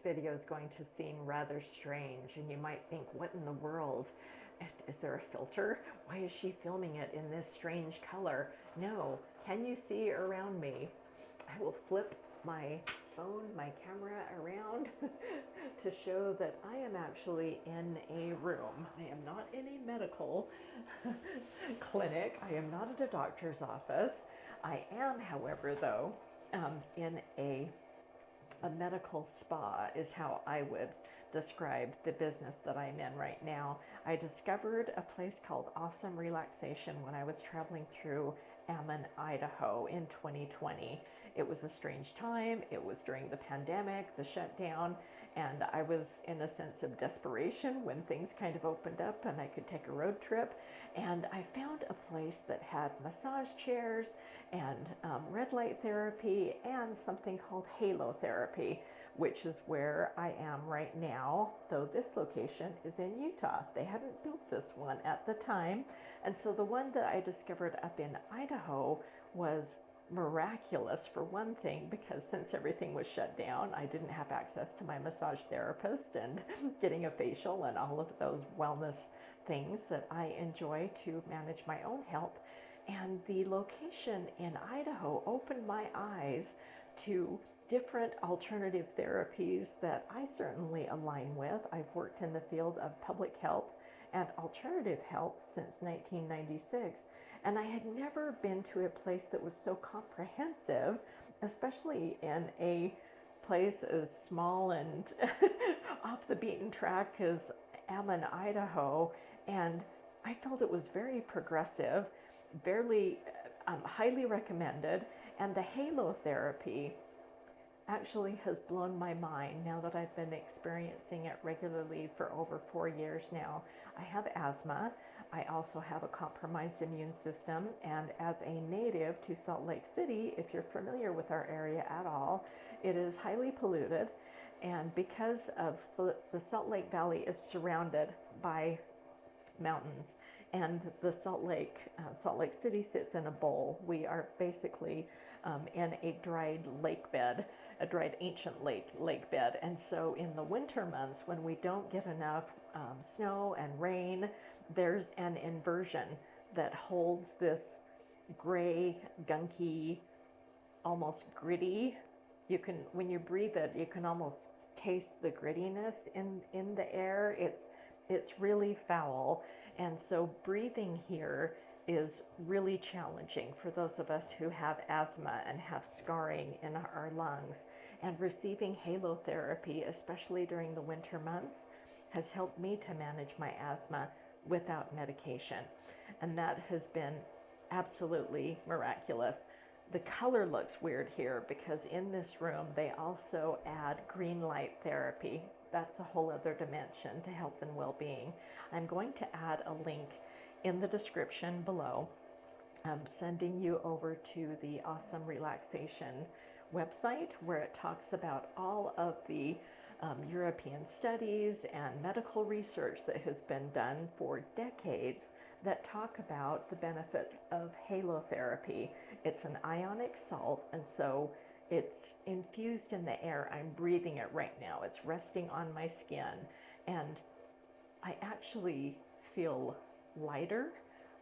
video is going to seem rather strange, and you might think, what in the world? Is there a filter? Why is she filming it in this strange color? No. Can you see around me? I will flip my phone, my camera around to show that I am actually in a room. I am not in a medical clinic. I am not at a doctor's office. I am, however, though, in a medical spa is how I would describe the business that I'm in right now. I discovered a place called Awesome Relaxation when I was traveling through Ammon, Idaho in 2020. It was a strange time. It was during the pandemic, the shutdown, and I was in a sense of desperation when things kind of opened up and I could take a road trip. And I found a place that had massage chairs and red light therapy and something called halotherapy, which is where I am right now, though this location is in Utah. They hadn't built this one at the time. And so the one that I discovered up in Idaho was miraculous for one thing, because since everything was shut down, I didn't have access to my massage therapist and getting a facial and all of those wellness things that I enjoy to manage my own health. And the location in Idaho opened my eyes to different alternative therapies that I certainly align with. I've worked in the field of public health and alternative health since 1996, and I had never been to a place that was so comprehensive, especially in a place as small and off the beaten track as Ammon, Idaho. And I felt it was very progressive, very highly recommended, and the halotherapy actually has blown my mind now that I've been experiencing it regularly for over 4 years now. I have asthma. I also have a compromised immune system, and as a native to Salt Lake City, if you're familiar with our area at all, it is highly polluted, and because of the Salt Lake Valley is surrounded by mountains, and the Salt Lake City sits in a bowl. We are basically in a dried lake bed, a dried ancient lake bed. And so in the winter months, when we don't get enough snow and rain, there's an inversion that holds this gray, gunky, almost gritty. You can, when you breathe it, you can almost taste the grittiness in the air. It's really foul. And so breathing here is really challenging for those of us who have asthma and have scarring in our lungs. And receiving halotherapy, especially during the winter months, has helped me to manage my asthma without medication. And that has been absolutely miraculous. The color looks weird here because in this room they also add green light therapy. That's a whole other dimension to health and well-being. I'm going to add a link in the description below. I'm sending you over to the Awesome Relaxation website, where it talks about all of the European studies and medical research that has been done for decades that talk about the benefits of halotherapy. It's an ionic salt, and so it's infused in the air. I'm breathing it right now. It's resting on my skin, and I actually feel lighter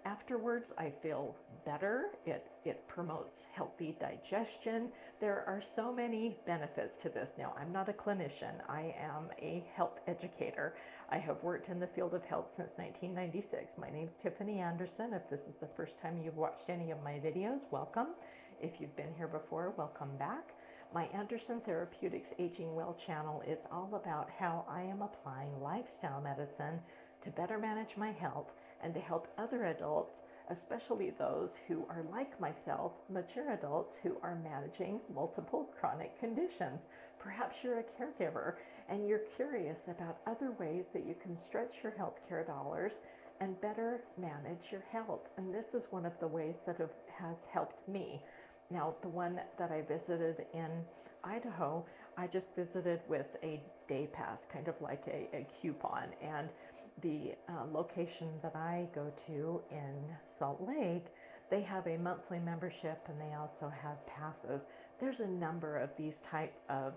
afterwards. I feel better. It promotes healthy digestion. There are so many benefits to this. Now, I'm not a clinician. I am a health educator. I have worked in the field of health since 1996. My name's Tiffany Anderson. If this is the first time you've watched any of my videos, welcome. If you've been here before, welcome back. My Anderson Therapeutics Aging Well channel is all about how I am applying lifestyle medicine to better manage my health and to help other adults, especially those who are like myself, mature adults who are managing multiple chronic conditions. Perhaps you're a caregiver and you're curious about other ways that you can stretch your healthcare dollars and better manage your health. And this is one of the ways that has helped me. Now, the one that I visited in Idaho, I just visited with a day pass, kind of like a coupon. And the location that I go to in Salt Lake, they have a monthly membership and they also have passes. There's a number of these type of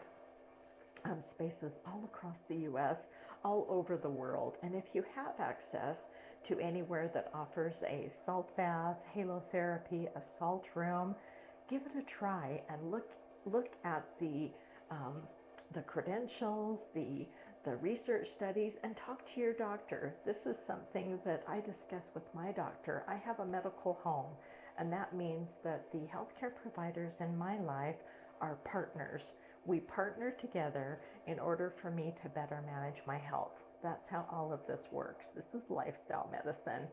spaces all across the US, all over the world. And if you have access to anywhere that offers a salt bath, halotherapy, a salt room, give it a try and look at the credentials, the research studies, and talk to your doctor. This is something that I discuss with my doctor. I have a medical home, and that means that the healthcare providers in my life are partners. We partner together in order for me to better manage my health. That's how all of this works. This is lifestyle medicine.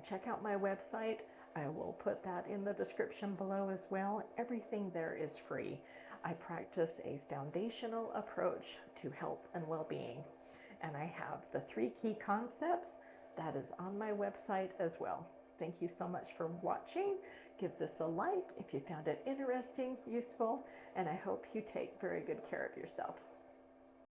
Check out my website. I will put that in the description below as well. Everything there is free. I practice a foundational approach to health and well-being, and I have the 3 key concepts that is on my website as well. Thank you so much for watching. Give this a like if you found it interesting, useful, and I hope you take very good care of yourself.